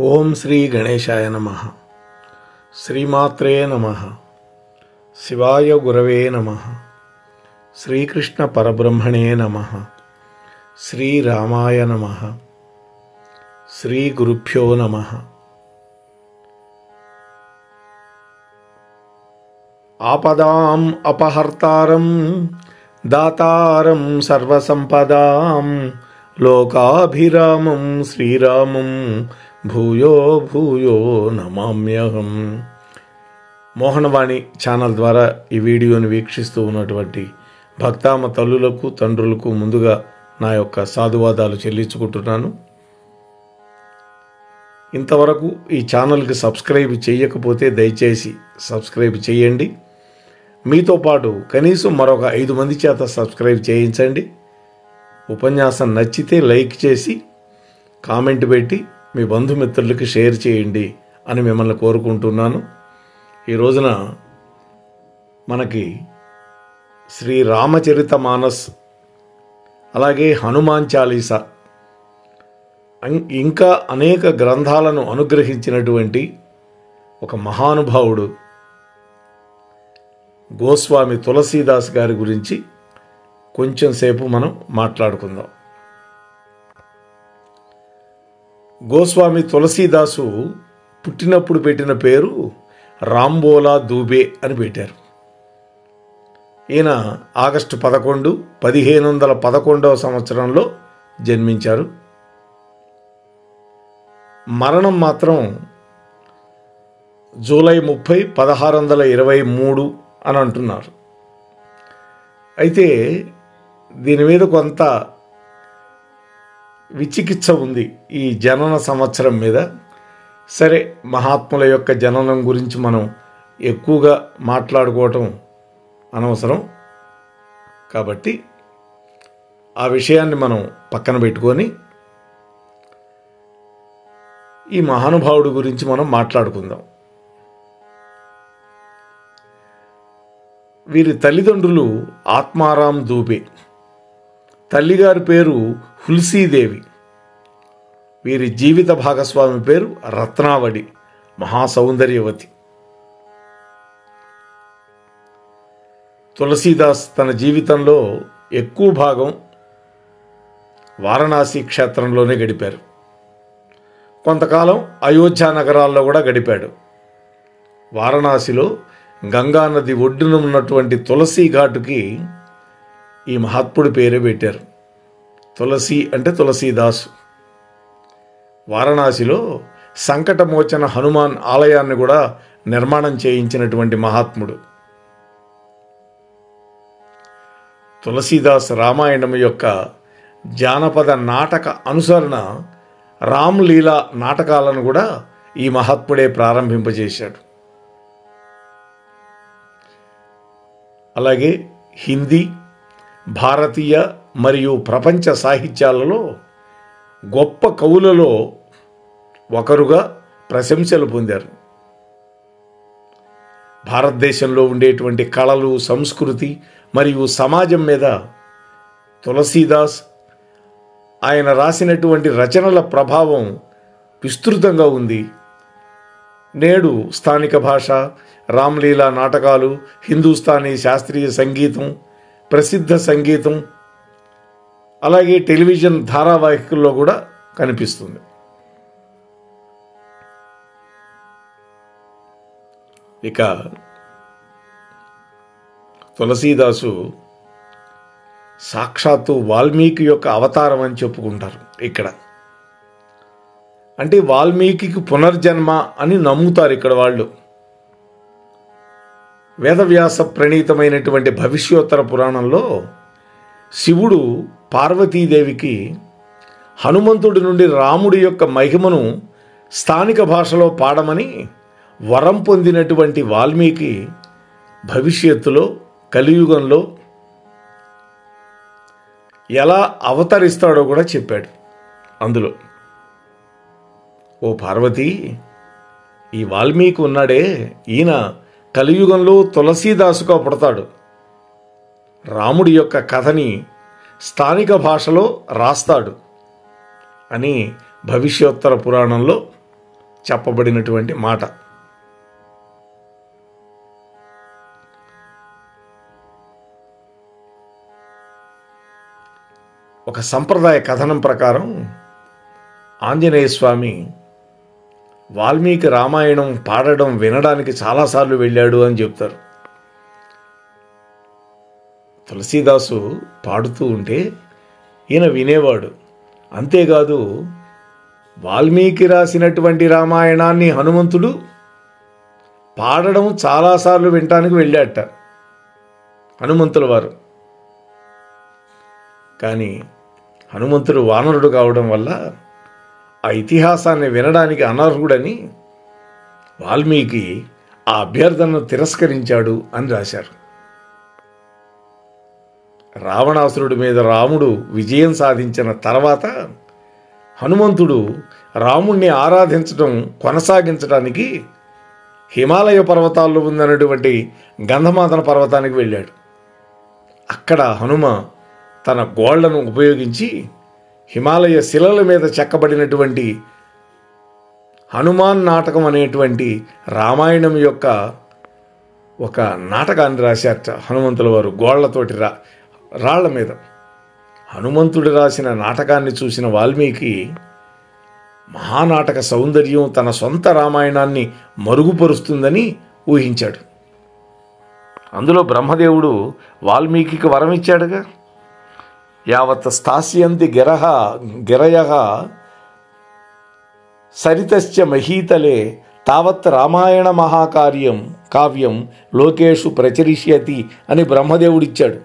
ఓం శ్రీ గణేశాయ నమః. శ్రీమాత్రే నమః. శివాయ గురవే నమః. శ్రీకృష్ణ పరబ్రహ్మణే నమః. శ్రీరామాయ నమః. శ్రీ గురుభ్యో నమః. ఆపదాం అపహర్తారం దాతారం సర్వసంపదాం లోకాభిరామం శ్రీరామం భూయో భూయో నమామ్యహం. మోహనవాణి ఛానల్ ద్వారా ఈ వీడియోని వీక్షిస్తూ ఉన్నటువంటి భక్తామ తల్లులకు తండ్రులకు ముందుగా నా యొక్క సాధువాదాలు చెల్లించుకుంటున్నాను. ఇంతవరకు ఈ ఛానల్కి సబ్స్క్రైబ్ చేయకపోతే దయచేసి సబ్స్క్రైబ్ చేయండి. మీతో పాటు కనీసం మరొక 5 మంది చేత సబ్స్క్రైబ్ చేయించండి. ఉపన్యాసం నచ్చితే లైక్ చేసి కామెంట్ పెట్టి మీ బంధుమిత్రులకి షేర్ చేయండి అని మిమ్మల్ని కోరుకుంటున్నాను. ఈ రోజున మనకి శ్రీ రామచరిత మానస్, అలాగే హనుమాన్ చాలీసా, ఇంకా అనేక గ్రంథాలను అనుగ్రహించినటువంటి ఒక మహానుభావుడు గోస్వామి తులసీదాస్ గారి గురించి కొంచెం సేపు మనం మాట్లాడుకుందాం. గోస్వామి తులసీదాసు పుట్టినప్పుడు పెట్టిన పేరు రాంబోలా దూబే అని పెట్టారు. ఈయన ఆగస్టు 11, 1511 సంవత్సరంలో జన్మించారు. మరణం మాత్రం జూలై 30, 1623 అని అంటున్నారు. అయితే దీని మీద కొంత విచికిత్స ఉంది ఈ జనన సంవత్సరం మీద. సరే, మహాత్ముల యొక్క జననం గురించి మనం ఎక్కువగా మాట్లాడుకోవటం అనవసరం కాబట్టి ఆ విషయాన్ని మనం పక్కన పెట్టుకొని ఈ మహానుభావుడి గురించి మనం మాట్లాడుకుందాం. వీరి తల్లిదండ్రులు ఆత్మారాం దూబే, తల్లిగారి పేరు హుల్సీదేవి. వీరి జీవిత భాగస్వామి పేరు రత్నావళి, మహాసౌందర్యవతి. తులసీదాస్ తన జీవితంలో ఎక్కువ భాగం వారణాసి క్షేత్రంలోనే గడిపారు. కొంతకాలం అయోధ్య నగరాల్లో కూడా గడిపాడు. వారణాసిలో గంగానది ఒడ్డున ఉన్నటువంటి తులసి ఘాటుకి ఈ మహాత్ముడి పేరే పెట్టారు. తులసి అంటే తులసీదాసు. వారణాసిలో సంకటమోచన హనుమాన్ ఆలయాన్ని కూడా నిర్మాణం చేయించినటువంటి మహాత్ముడు. తులసీదాస్ రామాయణం యొక్క జానపద నాటక అనుసరణ రామ్లీలా నాటకాలను కూడా ఈ మహాత్ముడే ప్రారంభింపజేశాడు. అలాగే హిందీ, భారతీయ మరియు ప్రపంచ సాహిత్యాలలో గొప్ప కవులలో ఒకరుగా ప్రశంసలు పొందారు. భారతదేశంలో ఉండేటువంటి కళలు, సంస్కృతి మరియు సమాజం మీద తులసీదాస్, ఆయన రాసినటువంటి రచనల ప్రభావం విస్తృతంగా ఉంది. నేడు స్థానిక భాష, రామ్లీలా నాటకాలు, హిందుస్థానీ శాస్త్రీయ సంగీతం, ప్రసిద్ధ సంగీతం, అలాగే టెలివిజన్ ధారావాహికల్లో కూడా కనిపిస్తుంది. ఇక తులసీదాసు సాక్షాత్తు వాల్మీకి యొక్క అవతారం అని చెప్పుకుంటారు. ఇక్కడ అంటే వాల్మీకి పునర్జన్మ అని నమ్ముతారు ఇక్కడ వాళ్ళు. వేదవ్యాస ప్రణీతమైనటువంటి భవిష్యోత్తర పురాణంలో శివుడు పార్వతీదేవికి హనుమంతుడి నుండి రాముడి యొక్క మహిమను స్థానిక భాషలో పాడమని వరం పొందినటువంటి వాల్మీకి భవిష్యత్తులో కలియుగంలో ఎలా అవతరిస్తాడో కూడా చెప్పాడు. అందులో, ఓ పార్వతి, ఈ వాల్మీకి ఉన్నాడే, ఈయన కలియుగంలో తులసీదాసుగా పుడతాడు. రాముడి యొక్క కథని స్థానిక భాషలో రాస్తాడు అని భవిష్యోత్తర పురాణంలో చెప్పబడినటువంటి మాట. ఒక సంప్రదాయ కథనం ప్రకారం ఆంజనేయ స్వామి వాల్మీకి రామాయణం పాడడం వినడానికి చాలాసార్లు వెళ్ళాడు అని చెప్తారు. తులసీదాసు పాడుతూ ఉంటే ఈయన వినేవాడు. అంతేకాదు వాల్మీకి రాసినటువంటి రామాయణాన్ని హనుమంతుడు పాడడం చాలాసార్లు వినటానికి వెళ్ళాట హనుమంతుల వారు. కానీ హనుమంతుడు వానరుడు కావడం వల్ల ఆ ఇతిహాసాన్ని వినడానికి అనర్హుడని వాల్మీకి ఆ అభ్యర్థనను తిరస్కరించాడు అని రాశారు. రావణాసురుడి మీద రాముడు విజయం సాధించిన తర్వాత హనుమంతుడు రాముణ్ణి ఆరాధించడం కొనసాగించడానికి హిమాలయ పర్వతాల్లో ఉందన్నటువంటి గంధమాదన పర్వతానికి వెళ్ళాడు. అక్కడ హనుమ తన గోళ్లను ఉపయోగించి హిమాలయ శిలల మీద చెక్కబడినటువంటి హనుమాన్ నాటకం అనేటువంటి రామాయణం యొక్క ఒక నాటకాన్ని రాశారట హనుమంతుల వారు గోళ్లతోటి రాళ్ల మీద. హనుమంతుడు రాసిన నాటకాన్ని చూసిన వాల్మీకి మహానాటక సౌందర్యం తన సొంత రామాయణాన్ని మరుగుపరుస్తుందని ఊహించాడు. అందులో బ్రహ్మదేవుడు వాల్మీకి వరం ఇచ్చాడుగా, యావత్ స్థాస్యంతి గిరయః సరితశ్చ మహీతలే తావత్ రామాయణ కావ్యం లోకేషు ప్రచరిష్యతి అని బ్రహ్మదేవుడిచ్చాడు.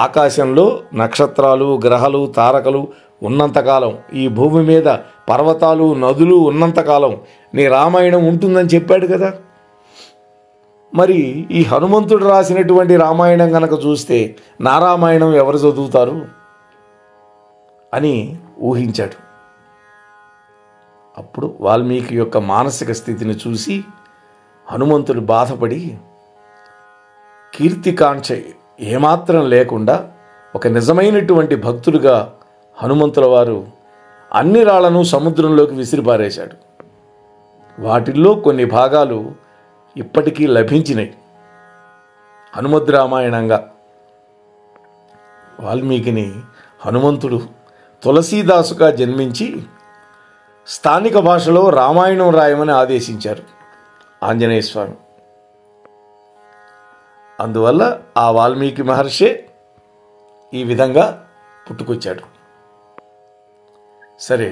ఆకాశంలో నక్షత్రాలు, గ్రహాలు, తారకలు ఉన్నంతకాలం, ఈ భూమి మీద పర్వతాలు, నదులు ఉన్నంతకాలం నీ రామాయణం ఉంటుందని చెప్పాడు కదా. మరి ఈ హనుమంతుడు రాసినటువంటి రామాయణం కనుక చూస్తే నా రామాయణం ఎవరు చదువుతారు అని ఊహించాడు. అప్పుడు వాల్మీకి యొక్క మానసిక స్థితిని చూసి హనుమంతుడు బాధపడి కీర్తికాంక్ష ఏమాత్రం లేకుండా ఒక నిజమైనటువంటి భక్తుడిగా హనుమంతుల వారు అన్ని రాళ్లను సముద్రంలోకి విసిరిపారేశాడు. వాటిల్లో కొన్ని భాగాలు ఇప్పటికీ లభించినాయి హనుమద్ రామాయణంగా. వాల్మీకిని హనుమంతుడు తులసీదాసుగా జన్మించి స్థానిక భాషలో రామాయణం రాయమని ఆదేశించారు ఆంజనేయ స్వామి. అందువల్ల ఆ వాల్మీకి మహర్షే ఈ విధంగా పుట్టుకొచ్చాడు. సరే,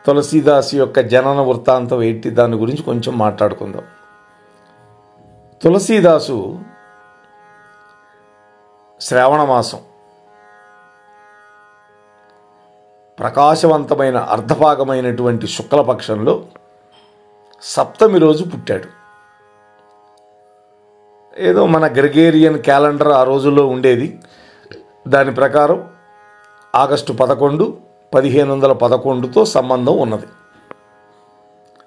తులసీదాసు యొక్క జనన వృత్తాంతం ఏంటి, దాని గురించి కొంచెం మాట్లాడుకుందాం. తులసీదాసు శ్రావణ మాసం ప్రకాశవంతమైన అర్ధభాగమైనటువంటి శుక్లపక్షంలో సప్తమి రోజు పుట్టాడు. ఏదో మన గ్రెగేరియన్ క్యాలెండర్ ఆ రోజుల్లో ఉండేది. దాని ప్రకారం ఆగస్టు 11, 1511తో సంబంధం ఉన్నది.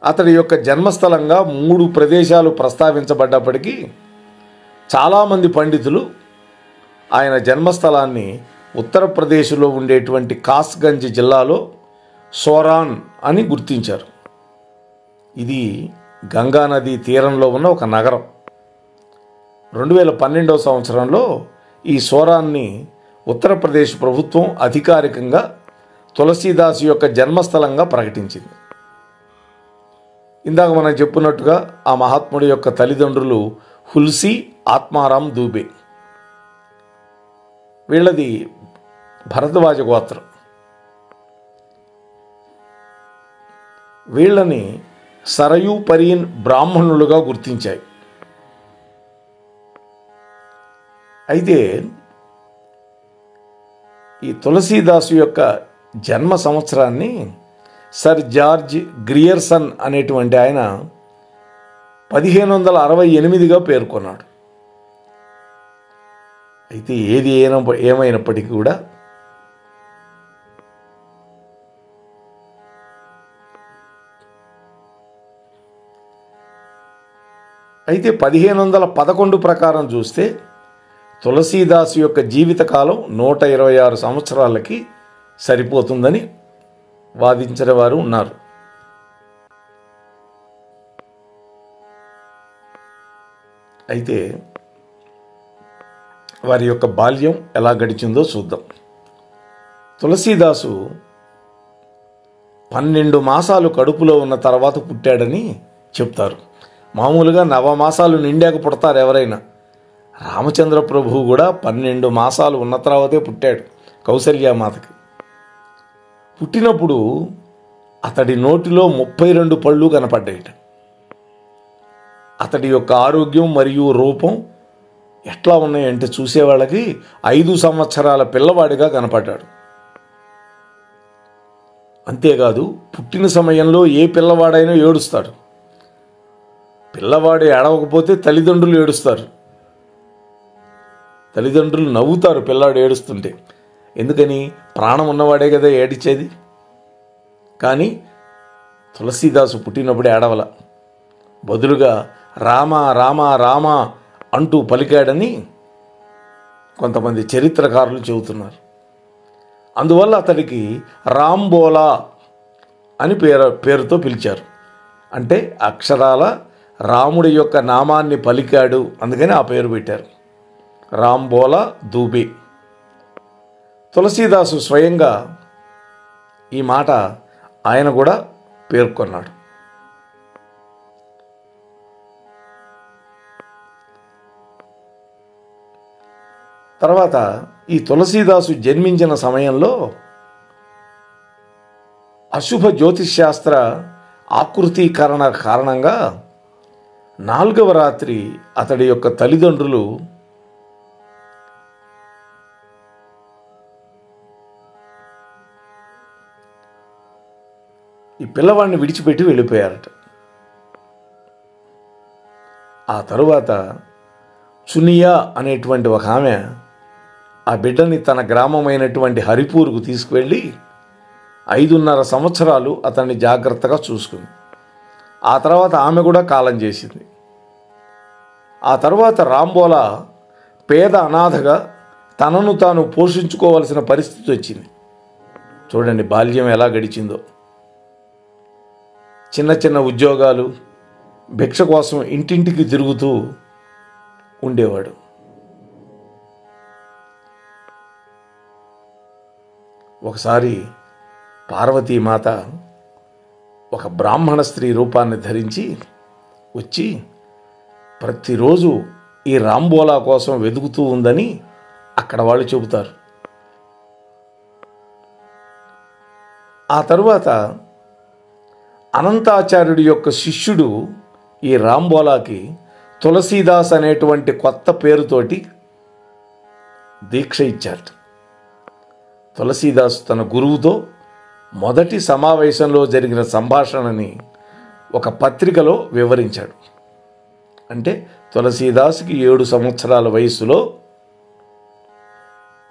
అతడి యొక్క జన్మస్థలంగా 3 ప్రదేశాలు ప్రస్తావించబడ్డప్పటికీ చాలామంది పండితులు ఆయన జన్మస్థలాన్ని ఉత్తరప్రదేశ్లో ఉండేటువంటి కాస్గంజ్ జిల్లాలో సోరాన్ అని గుర్తించారు. ఇది గంగానది తీరంలో ఉన్న ఒక నగరం. 2012వ సంవత్సరంలో ఈ సోరాన్ని ఉత్తరప్రదేశ్ ప్రభుత్వం అధికారికంగా తులసీదాసు యొక్క జన్మస్థలంగా ప్రకటించింది. ఇందాక మనం చెప్పున్నట్టుగా ఆ మహాత్ముడి యొక్క తల్లిదండ్రులు హుల్సీ, ఆత్మారాం దూబే. వీళ్ళది భరద్వాజ గోత్రం. వీళ్ళని సరయూ పరీన్ బ్రాహ్మణులుగా గుర్తించాయి. అయితే ఈ తులసీదాసు యొక్క జన్మ సంవత్సరాన్ని సర్ జార్జ్ గ్రియర్సన్ అనేటువంటి ఆయన 1568గా పేర్కొన్నాడు. అయితే ఏది ఏమైనప్పటికీ కూడా అయితే 1511 ప్రకారం చూస్తే తులసీదాసు యొక్క జీవితకాలం 126 సంవత్సరాలకి సరిపోతుందని వాదించిన వారు ఉన్నారు. అయితే వారి యొక్క బాల్యం ఎలా గడిచిందో చూద్దాం. తులసీదాసు 12 మాసాలు కడుపులో ఉన్న తర్వాత పుట్టాడని చెప్తారు. మామూలుగా నవమాసాలు నిండాక పుడతారు ఎవరైనా. రామచంద్ర ప్రభువు కూడా 12 మాసాలు ఉన్న తర్వాతే పుట్టాడు కౌసల్యామాతకి. పుట్టినప్పుడు అతడి నోటిలో 32 పళ్ళు కనపడ్డాయిట. అతడి యొక్క ఆరోగ్యం మరియు రూపం ఎట్లా ఉన్నాయంటే చూసేవాళ్ళకి 5 సంవత్సరాల పిల్లవాడిగా కనపడ్డాడు. అంతేకాదు, పుట్టిన సమయంలో ఏ పిల్లవాడైనా ఏడుస్తాడు. పిల్లవాడు ఏడవకపోతే తల్లిదండ్రులు ఏడుస్తారు. తల్లిదండ్రులు నవ్వుతారు పిల్లాడు ఏడుస్తుంటే. ఎందుకని? ప్రాణం ఉన్నవాడే కదా ఏడిచేది. కానీ తులసీదాసు పుట్టినప్పుడు ఏడవల. బదులుగా రామ రామ రామ అంటూ పలికాడని కొంతమంది చరిత్రకారులు చెబుతున్నారు. అందువల్ల అతడికి రాంబోలా అని పేరుతో పిలిచారు. అంటే అక్షరాల రాముడి యొక్క నామాన్ని పలికాడు, అందుకని ఆ పేరు పెట్టారు, రాంబోలా దూబే. తులసీదాసు స్వయంగా ఈ మాట ఆయన కూడా పేర్కొన్నాడు. తర్వాత ఈ తులసీదాసు జన్మించిన సమయంలో అశుభ జ్యోతిష్శాస్త్ర ఆకృతీకరణ కారణంగా 4వ రాత్రి అతడి యొక్క తల్లిదండ్రులు ఈ పిల్లవాడిని విడిచిపెట్టి వెళ్ళిపోయారట. ఆ తరువాత చునియా అనేటువంటి ఒక ఆమె ఆ బిడ్డని తన గ్రామమైనటువంటి హరిపూర్కు తీసుకువెళ్ళి 5.5 సంవత్సరాలు అతన్ని జాగ్రత్తగా చూసుకుంది. ఆ తర్వాత ఆమె కూడా కాలం చేసింది. ఆ తర్వాత రాంబోలా పేద అనాథగా తనను తాను పోషించుకోవాల్సిన పరిస్థితి వచ్చింది. చూడండి బాల్యం ఎలా గడిచిందో. చిన్న చిన్న ఉద్యోగాలు, భిక్ష కోసం ఇంటింటికి తిరుగుతూ ఉండేవాడు. ఒకసారి పార్వతీమాత ఒక బ్రాహ్మణ స్త్రీ రూపాన్ని ధరించి వచ్చి ప్రతిరోజు ఈ రాంబోలా కోసం వెతుకుతూ ఉందని అక్కడ వాళ్ళు చెబుతారు. ఆ తరువాత అనంతాచార్యుడి యొక్క శిష్యుడు ఈ రాంబోలాకి తులసీదాస్ అనేటువంటి కొత్త పేరుతోటి దీక్ష ఇచ్చారు. తులసీదాస్ తన గురువుతో మొదటి సమావేశంలో జరిగిన సంభాషణని ఒక పత్రికలో వివరించాడు. అంటే తులసీదాస్కి 7 సంవత్సరాల వయసులో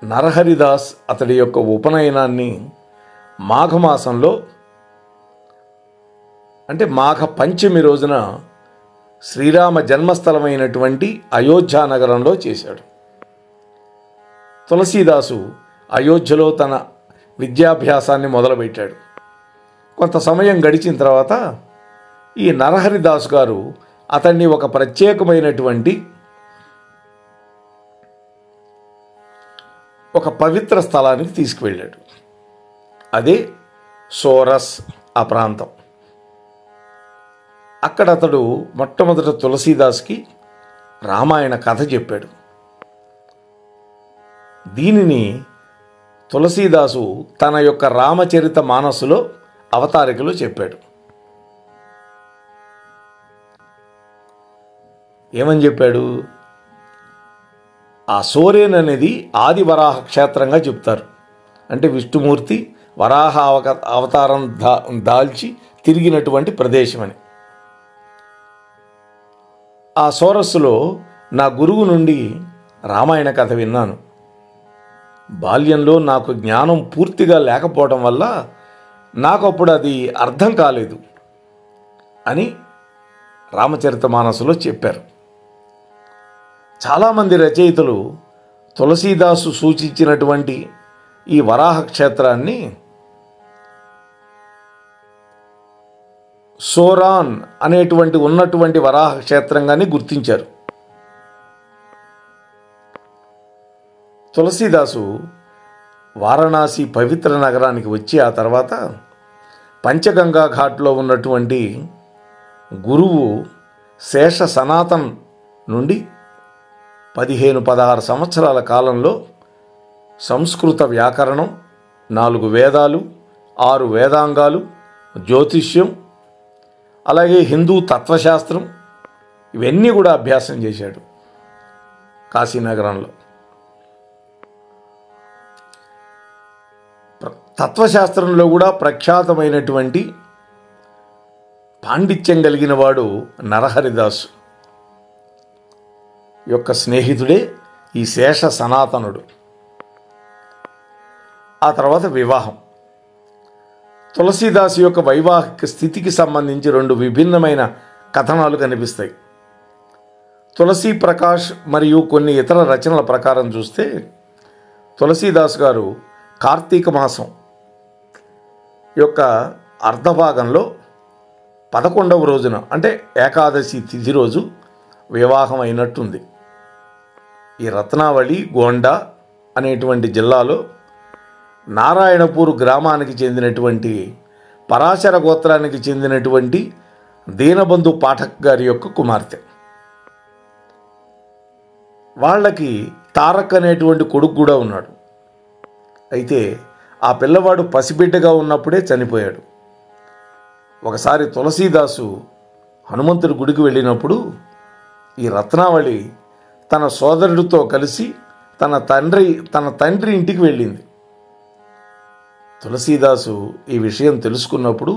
నరహరిదాస్ అతడి యొక్క ఉపనయనాన్ని మాఘమాసంలో, అంటే మాఘ పంచమి రోజున శ్రీరామ జన్మస్థలమైనటువంటి అయోధ్య నగరంలో చేశాడు. తులసీదాసు అయోధ్యలో తన విద్యాభ్యాసాన్ని మొదలుపెట్టాడు. కొంత సమయం గడిచిన తర్వాత ఈ నరహరిదాస్ గారు అతన్ని ఒక ప్రత్యేకమైనటువంటి ఒక పవిత్ర స్థలానికి తీసుకువెళ్ళాడు. అదే సోరస్ ఆ ప్రాంతం. అక్కడ అతడు మొట్టమొదట తులసీదాస్కి రామాయణ కథ చెప్పాడు. దీనిని తులసీదాసు తన యొక్క రామచరిత మానసులో అవతారికలో చెప్పాడు. ఏమని చెప్పాడు? ఆ సోరేన్ అనేది ఆది వరాహ క్షేత్రంగా చెప్తారు. అంటే విష్ణుమూర్తి వరాహ అవతారం దాల్చి తిరిగినటువంటి ప్రదేశం అని. ఆ సోరస్సులో నా గురువు నుండి రామాయణ కథ విన్నాను. బాల్యంలో నాకు జ్ఞానం పూర్తిగా లేకపోవడం వల్ల నాకు అప్పుడు అది అర్థం కాలేదు అని రామచరితమానసులో చెప్పారు. చాలామంది రచయితలు తులసీదాసు సూచించినటువంటి ఈ వరాహ క్షేత్రాన్ని సోరాన్ అనేటువంటి ఉన్నటువంటి వరాహ క్షేత్రంగానే గుర్తించారు. తులసీదాసు వారణాసి పవిత్ర నగరానికి వచ్చి ఆ తర్వాత పంచగంగా ఘాట్లో ఉన్నటువంటి గురువు శేష సనాతన్ నుండి 15-16 సంవత్సరాల కాలంలో సంస్కృత వ్యాకరణం, 4 వేదాలు, 6 వేదాంగాలు, జ్యోతిష్యం, అలాగే హిందూ తత్వశాస్త్రం ఇవన్నీ కూడా అభ్యాసం చేశాడు కాశీనగరంలో. తత్వశాస్త్రంలో కూడా ప్రఖ్యాతమైనటువంటి పాండిత్యం కలిగిన వాడు నరహరిదాసు యొక్క స్నేహితుడే ఈ శేష సనాతనుడు. ఆ తర్వాత వివాహం. తులసీదాసు యొక్క వైవాహిక స్థితికి సంబంధించి 2 విభిన్నమైన కథనాలు కనిపిస్తాయి. తులసీ ప్రకాష్ మరియు కొన్ని ఇతర రచనల ప్రకారం చూస్తే తులసీదాస్ గారు కార్తీక మాసం యొక్క అర్ధభాగంలో 11వ రోజున, అంటే ఏకాదశి తిథి రోజు వివాహం అయినట్టుంది. ఈ రత్నావళి గోండా అనేటువంటి జిల్లాలో నారాయణపూర్ గ్రామానికి చెందినటువంటి పరాశర గోత్రానికి చెందినటువంటి దీనబంధు పాఠక్ గారి యొక్క కుమార్తె. వాళ్ళకి తారక్ అనేటువంటి కొడుకు కూడా ఉన్నాడు. అయితే ఆ పిల్లవాడు పసిబిడ్డగా ఉన్నప్పుడే చనిపోయాడు. ఒకసారి తులసీదాసు హనుమంతుడి గుడికి వెళ్ళినప్పుడు ఈ రత్నావళి తన సోదరుడితో కలిసి తన తండ్రి ఇంటికి వెళ్ళింది. తులసీదాసు ఈ విషయం తెలుసుకున్నప్పుడు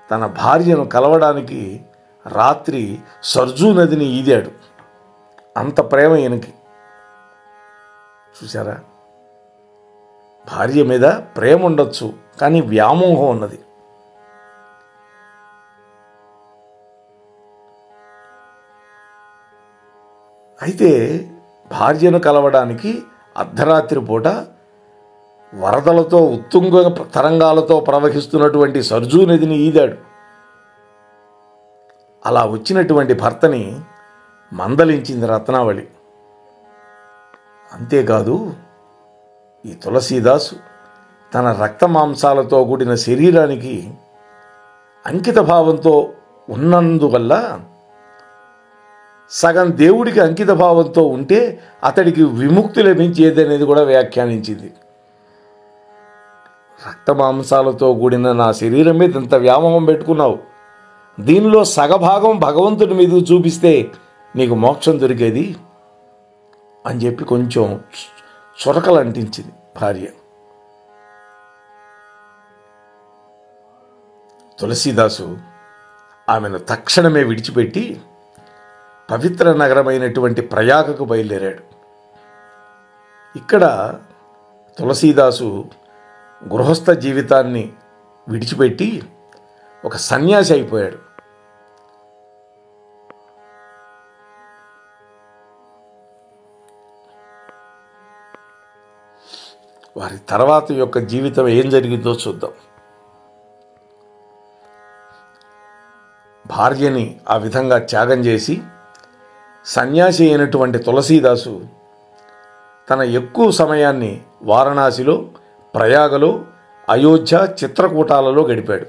తన భార్యను కలవడానికి రాత్రి సర్జూ నదిని ఈదాడు. అంత ప్రేమ ఈయనకి. చూసారా, భార్య మీద ప్రేమ ఉండొచ్చు, కానీ వ్యామోహం ఉన్నది. అయితే భార్యను కలవడానికి అర్ధరాత్రి పూట వరదలతో ఉత్తుంగ తరంగాలతో ప్రవహిస్తున్నటువంటి సర్జూ నదిని ఈదాడు. అలా వచ్చినటువంటి భర్తని మందలించింది రత్నావళి. అంతేకాదు, ఈ తులసీదాసు తన రక్త మాంసాలతో కూడిన శరీరానికి అంకిత భావంతో ఉన్నందువల్ల సగం దేవుడికి అంకిత భావంతో ఉంటే అతడికి విముక్తి లభించేదనేది కూడా వ్యాఖ్యానించింది. రక్త మాంసాలతో కూడిన నా శరీరం మీద ఇంత వ్యామోహం పెట్టుకున్నావు, దీనిలో సగభాగం భగవంతుడి మీద చూపిస్తే నీకు మోక్షం దొరికేది అని చెప్పి కొంచెం చురకలు అంటించింది భార్య. తులసీదాసు ఆమెను తక్షణమే విడిచిపెట్టి పవిత్ర నగరమైనటువంటి ప్రయాగకు బయలుదేరాడు. ఇక్కడ తులసీదాసు గృహస్థ జీవితాన్ని విడిచిపెట్టి ఒక సన్యాసి అయిపోయాడు. వారి తర్వాత యొక్క జీవితం ఏం జరిగిందో చూద్దాం. భార్యని ఆ విధంగా త్యాగం చేసి సన్యాసి అయినటువంటి తులసీదాసు తన ఎక్కువ సమయాన్ని వారణాసిలో, ప్రయాగలో, అయోధ్య, చిత్రకూటాలలో గడిపాడు.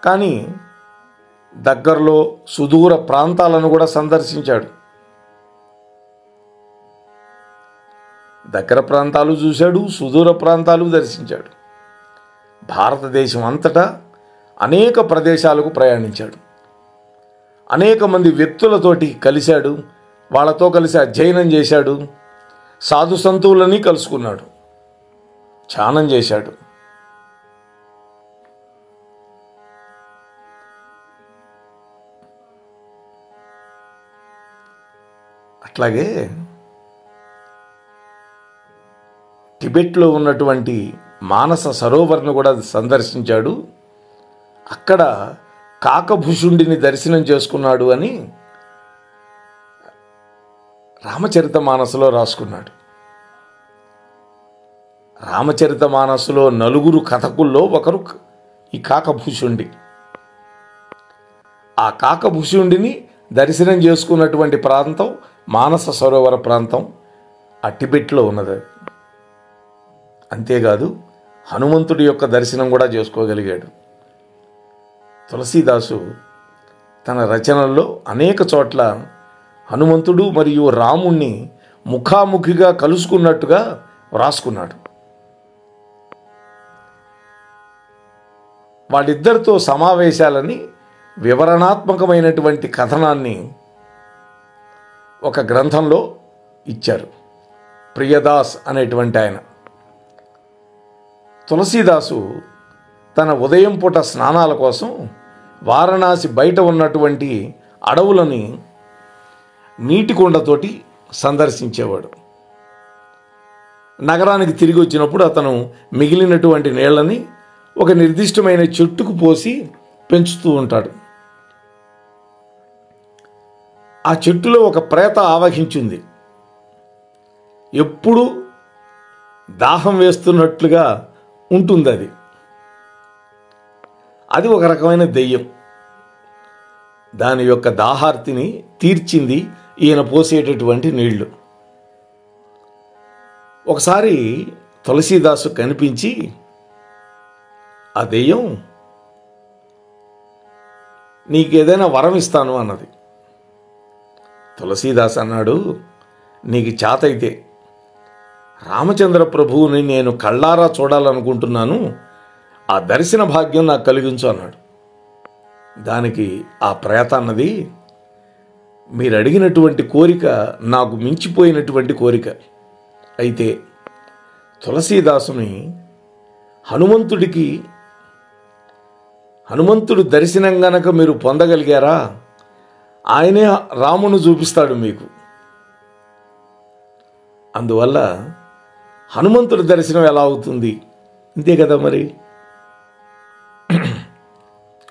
కానీ దగ్గరలో సుదూర ప్రాంతాలను కూడా సందర్శించాడు. దగ్గర ప్రాంతాలు చూశాడు, సుదూర ప్రాంతాలు దర్శించాడు. భారతదేశం అంతటా అనేక ప్రదేశాలకు ప్రయాణించాడు. అనేక మంది వ్యక్తులతోటి కలిశాడు, వాళ్ళతో కలిసి అధ్యయనం చేశాడు, సాధు సంతువులని కలుసుకున్నాడు, ధ్యానం చేశాడు. అట్లాగే టిబెట్లో ఉన్నటువంటి మానస సరోవర్ను కూడా సందర్శించాడు. అక్కడ కాకభుషుండిని దర్శనం చేసుకున్నాడు అని రామచరితమానసులో రాసుకున్నాడు. రామచరితమానసులో 4 కథకుల్లో ఒకరు ఈ కాకభుషుండి. ఆ కాకభుషుండిని దర్శనం చేసుకున్నటువంటి ప్రాంతం మానస సరోవర ప్రాంతం. ఆ టిబెట్లో ఉన్నది. అంతేకాదు హనుమంతుడి యొక్క దర్శనం కూడా చేసుకోగలిగాడు. తులసీదాసు తన రచనల్లో అనేక చోట్ల హనుమంతుడు మరియు రాముణ్ణి ముఖాముఖిగా కలుసుకున్నట్టుగా వ్రాసుకున్నాడు. వాళ్ళిద్దరితో సమావేశాలని వివరణాత్మకమైనటువంటి కథనాన్ని ఒక గ్రంథంలో ఇచ్చారు ప్రియదాస్ అనేటువంటి ఆయన. తులసీదాసు తన ఉదయం పూట స్నానాల కోసం వారణాసి బయట ఉన్నటువంటి అడవులని నీటి కుండతోటి సందర్శించేవాడు. నగరానికి తిరిగి వచ్చినప్పుడు అతను మిగిలినటువంటి నీళ్ళని ఒక నిర్దిష్టమైన చెట్టుకు పోసి పెంచుతూ ఉంటాడు. ఆ చెట్టులో ఒక ప్రేత ఆవహించింది. ఎప్పుడు దాహం వేస్తున్నట్లుగా ఉంటుంది అది. అది ఒక రకమైన దెయ్యం. దాని యొక్క దాహార్తిని తీర్చింది ఈయన పోసేటటువంటి నీళ్లు. ఒకసారి తులసీదాసు కనిపించి ఆ దెయ్యం నీకేదైనా వరం ఇస్తాను అన్నది. తులసీదాస్ అన్నాడు, నీకు చేతైతే రామచంద్ర ప్రభువుని నేను కళ్ళారా చూడాలనుకుంటున్నాను, ఆ దర్శన భాగ్యం నాకు కలిగించు అన్నాడు. దానికి ఆ ప్రేత అన్నది, మీరు అడిగినటువంటి కోరిక నాకు మించిపోయినటువంటి కోరిక. అయితే తులసీదాసుని హనుమంతుడి దర్శనం గనక మీరు పొందగలిగారా, ఆయనే రామును చూపిస్తాడు మీకు. అందువల్ల హనుమంతుడి దర్శనం ఎలా అవుతుంది? అంతే కదా మరి.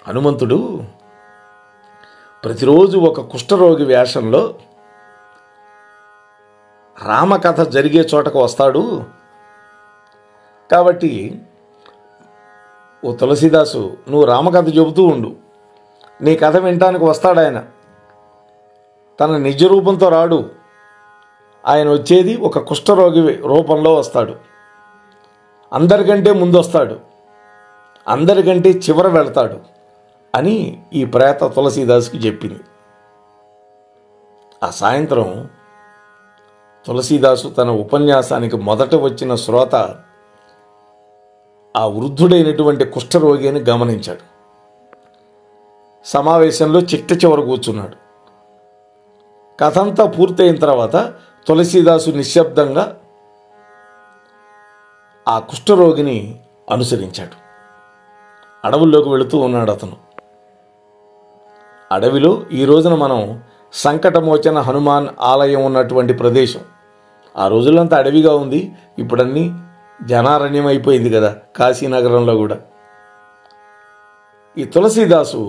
హనుమంతుడు ప్రతిరోజు ఒక కుష్ఠరోగి వేషంలో రామకథ జరిగే చోటకు వస్తాడు. కాబట్టి ఓ తులసీదాసు, నువ్వు రామకథ చెబుతూ ఉండు, నీ కథ వినటానికి వస్తాడు ఆయన. తన నిజ రూపంతో రాడు, ఆయన వచ్చేది ఒక కుష్ఠరోగి రూపంలో వస్తాడు. అందరికంటే ముందు వస్తాడు, అందరికంటే చివర వెళ్తాడు అని ఈ ప్రేత తులసీదాసుకి చెప్పింది. ఆ సాయంత్రం తులసీదాసు తన ఉపన్యాసానికి మొదట వచ్చిన శ్రోత ఆ వృద్ధుడైనటువంటి కుష్ఠరోగి అని గమనించాడు. సమావేశంలో చిట్ట చివర కూర్చున్నాడు. కథంతా పూర్తయిన తర్వాత తులసీదాసు నిశ్శబ్దంగా ఆ కుష్ఠరోగిని అనుసరించాడు. అడవుల్లోకి వెళుతూ ఉన్నాడు అతను. అడవిలో ఈ రోజున మనం సంకటమోచన హనుమాన్ ఆలయం ఉన్నటువంటి ప్రదేశం. ఆ రోజులంతా అడవిగా ఉంది, ఇప్పుడన్నీ జనారణ్యం అయిపోయింది కదా, కాశీనగరంలో కూడా. ఈ తులసీదాసు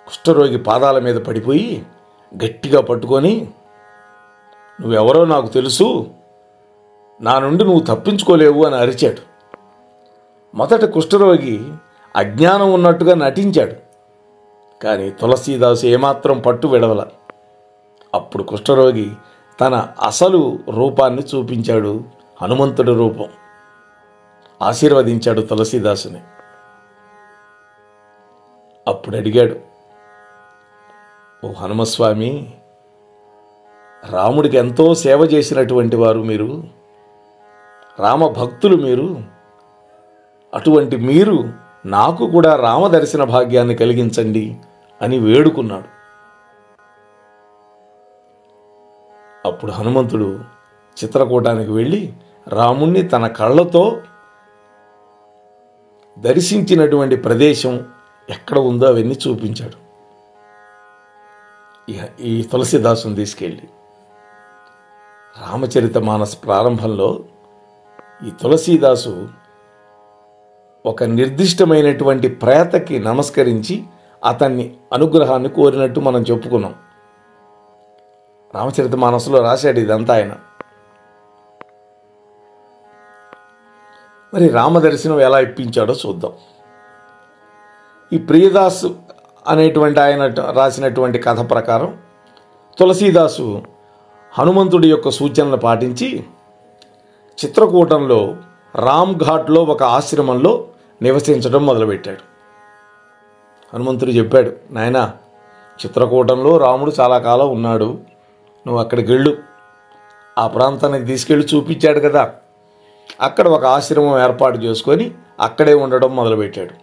కుష్ఠరోగి పాదాల మీద పడిపోయి గట్టిగా పట్టుకొని, నువ్వెవరో నాకు తెలుసు, నా నుండి నువ్వు తప్పించుకోలేవు అని అరిచాడు. మొదట కుష్ఠరోగి అజ్ఞానం ఉన్నట్టుగా నటించాడు, కానీ తులసీదాసు ఏమాత్రం పట్టు విడవల. అప్పుడు కుష్ఠరోగి తన అసలు రూపాన్ని చూపించాడు, హనుమంతుడి రూపం. ఆశీర్వదించాడు తులసీదాసుని. అప్పుడు అడిగాడు, ఓ హనుమస్వామి, రాముడికి ఎంతో సేవ చేసినటువంటి వారు మీరు, రామభక్తులు మీరు. అటువంటి మీరు నాకు కూడా రామదర్శన భాగ్యాన్ని కలిగించండి అని వేడుకున్నాడు. అప్పుడు హనుమంతుడు చిత్రకూటానికి వెళ్ళి రాముణ్ణి తన కళ్ళతో దర్శించినటువంటి ప్రదేశం ఎక్కడ ఉందో అవన్నీ చూపించాడు. ఈ తులసీదాసుని తీసుకెళ్ళి రామచరితమానస్ ప్రారంభంలో ఈ తులసీదాసు ఒక నిర్దిష్టమైనటువంటి ప్రేతకి నమస్కరించి అతన్ని అనుగ్రహాన్ని కోరినట్టు మనం చెప్పుకున్నాం. రామచరితమానస్లో రాశాడు ఇదంతా ఆయన. మరి రామదర్శనం ఎలా ఇప్పించాడో చూద్దాం. ఈ ప్రియదాసు అనేటువంటి ఆయన రాసినటువంటి కథ ప్రకారం తులసీదాసు హనుమంతుడి యొక్క సూచనలు పాటించి చిత్రకూటంలో రామ్ ఘాట్లో ఒక ఆశ్రమంలో నివసించడం మొదలుపెట్టాడు. హనుమంతుడు చెప్పాడు, నాయనా, చిత్రకూటంలో రాముడు చాలా కాలం ఉన్నాడు, నువ్వు అక్కడికి వెళ్ళు. ఆ ప్రాంతానికి తీసుకెళ్ళి చూపించాడు కదా. అక్కడ ఒక ఆశ్రమం ఏర్పాటు చేసుకొని అక్కడే ఉండడం మొదలుపెట్టాడు.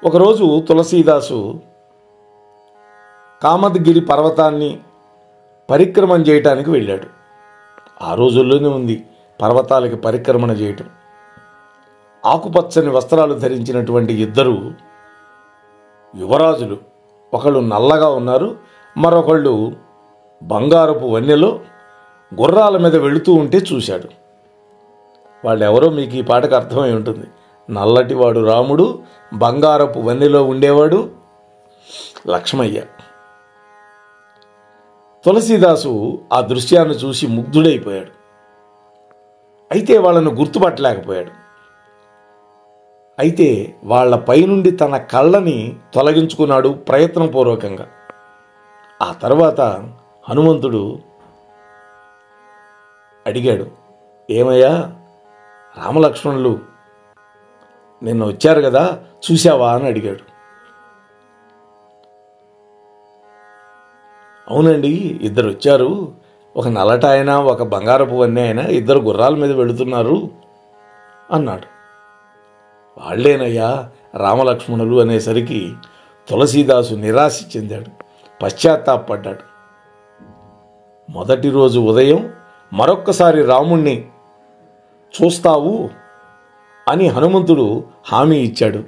ఒకరోజు తులసీదాసు కామద్గిరి పర్వతాన్ని పరిక్రమణ చేయటానికి వెళ్ళాడు. ఆ రోజుల్లోనే ఉంది పర్వతాలకి పరిక్రమణ చేయటం. ఆకుపచ్చని వస్త్రాలు ధరించినటువంటి ఇద్దరు యువరాజులు, ఒకళ్ళు నల్లగా ఉన్నారు, మరొకళ్ళు బంగారపు వన్నెలో గుర్రాల మీద వెళుతూ ఉంటే చూశాడు. వాళ్ళెవరో మీకు ఈ పాటకు అర్థమై ఉంటుంది. నల్లటివాడు రాముడు, బంగారపు వన్నెలో ఉండేవాడు లక్ష్మయ్య. తులసీదాసు ఆ దృశ్యాన్ని చూసి ముగ్ధుడైపోయాడు. అయితే వాళ్ళను గుర్తుపట్టలేకపోయాడు. అయితే వాళ్ళ పైనుండి తన కళ్ళని తొలగించుకున్నాడు ప్రయత్నపూర్వకంగా. ఆ తర్వాత హనుమంతుడు అడిగాడు, ఏమయ్యా, రామలక్ష్మణులు నిన్న వచ్చారు కదా, చూశావా అని అడిగాడు. అవునండి, ఇద్దరు వచ్చారు, ఒక నల్లట ఆయన, ఒక బంగారపు వన్నె ఆయన, ఇద్దరు గుర్రాల మీద వెళుతున్నారు అన్నాడు. వాళ్ళేనయ్యా రామలక్ష్మణులు అనేసరికి తులసీదాసు నిరాశ చెందాడు, పశ్చాత్తాపడ్డాడు. మొదటి రోజు ఉదయం మరొక్కసారి రాముణ్ణి చూస్తావు అని హనుమంతుడు హామీ ఇచ్చాడు.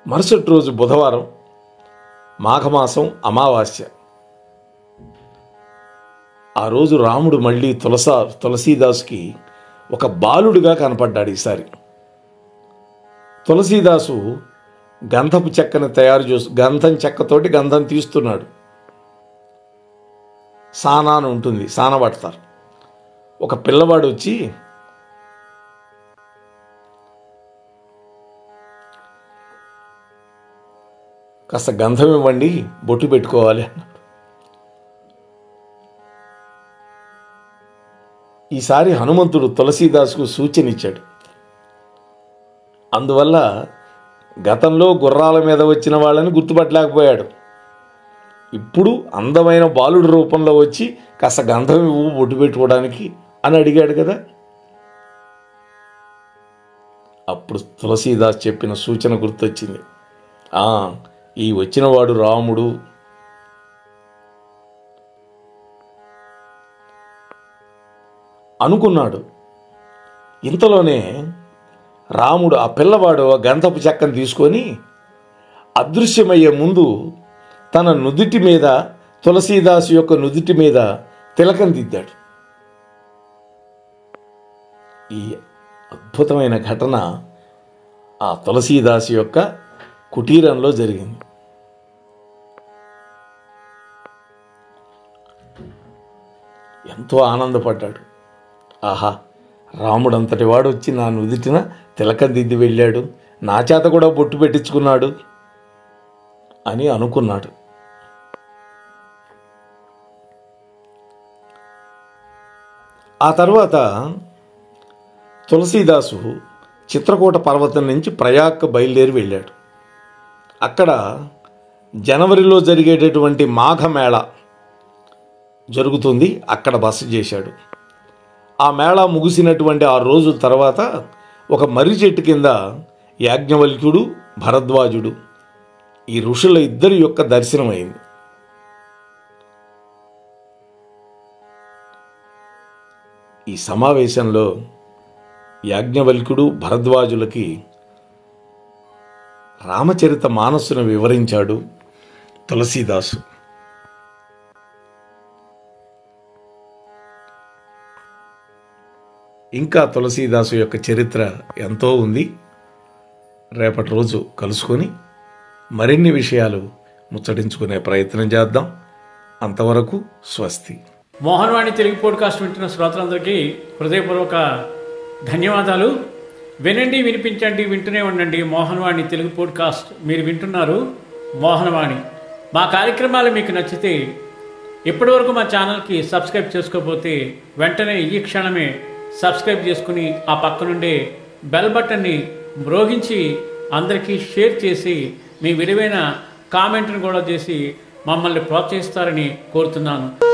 మరుసటి రోజు బుధవారం, మాఘమాసం అమావాస్య. ఆ రోజు రాముడు మళ్ళీ తులసీదాసుకి ఒక బాలుడిగా కనపడ్డాడు. ఈసారి తులసీదాసు గంధపు చెక్కను తయారు చేసి గంధం చెక్కతోటి గంధం తీస్తున్నాడు. సానా అని ఉంటుంది, సాన పడతారు. ఒక పిల్లవాడు వచ్చి, కాస్త గంధం ఇవ్వండి, బొట్టు పెట్టుకోవాలి అన్నాడు. ఈసారి హనుమంతుడు తులసీదాసుకు సూచన ఇచ్చాడు. అందువల్ల గతంలో గుర్రాల మీద వచ్చిన వాళ్ళని గుర్తుపట్టలేకపోయాడు. ఇప్పుడు అందమైన బాలుడి రూపంలో వచ్చి కాస్త గంధం ఇవ్వు బొట్టు పెట్టుకోవడానికి అని అడిగాడు కదా. అప్పుడు తులసీదాస్ చెప్పిన సూచన గుర్తొచ్చింది. ఈ వచ్చినవాడు రాముడు. అనుకున్నాడు. ఇంతలోనే రాముడు, ఆ పిల్లవాడు గంధపు చెక్కను తీసుకొని అదృశ్యమయ్యే ముందు తన నుదిటి మీద, తులసీదాసు యొక్క నుదిటి మీద తిలకం దిద్దాడు. ఈ అద్భుతమైన ఘటన ఆ తులసీదాసు యొక్క కుటీరంలో జరిగింది. ఎంతో ఆనందపడ్డాడు. ఆహా, రాముడంతటి వాడు వచ్చి నా నుదిటిన తిలకం దిద్ది వెళ్ళాడు, నా చేత కూడా బొట్టు పెట్టించుకున్నాడు అని అనుకున్నాడు. ఆ తర్వాత తులసీదాసు చిత్రకూట పర్వతం నుంచి ప్రయాగ్కు బయలుదేరి వెళ్ళాడు. అక్కడ జనవరిలో జరిగేటటువంటి మాఘమేళ జరుగుతుంది, అక్కడ బస చేశాడు. ఆ మేళా ముగిసినటువంటి 6 రోజుల తర్వాత ఒక మర్రి చెట్టు కింద యాజ్ఞవల్క్యుడు, భరద్వాజుడు, ఈ ఋషుల ఇద్దరి యొక్క దర్శనం అయింది. ఈ సమావేశంలో యాజ్ఞవల్క్యుడు భరద్వాజులకి రామచరిత మానస్సును వివరించాడు తులసీదాసు. ఇంకా తులసీదాసు యొక్క చరిత్ర ఎంతో ఉంది. రేపటి రోజు కలుసుకొని మరిన్ని విషయాలు ముచ్చటించుకునే ప్రయత్నం చేద్దాం. అంతవరకు స్వస్తి. మోహన్వాణి తెలుగు పోడ్కాస్ట్ వింటున్న శ్రోతలందరికీ హృదయపూర్వక ధన్యవాదాలు. వినండి, వినిపించండి, వింటూనే ఉండండి. మోహన్వాణి తెలుగు పోడ్కాస్ట్ మీరు వింటున్నారు. మోహనవాణి. మా కార్యక్రమాలు మీకు నచ్చితే ఇప్పటివరకు మా ఛానల్కి సబ్స్క్రైబ్ చేసుకోకపోతే వెంటనే ఈ క్షణమే సబ్స్క్రైబ్ చేసుకుని ఆ పక్క నుండే బెల్ బటన్ని మ్రోగించి అందరికీ షేర్ చేసి మీ విలువైన కామెంట్ను కూడా చేసి మమ్మల్ని ప్రోత్సహిస్తారని కోరుతున్నాను.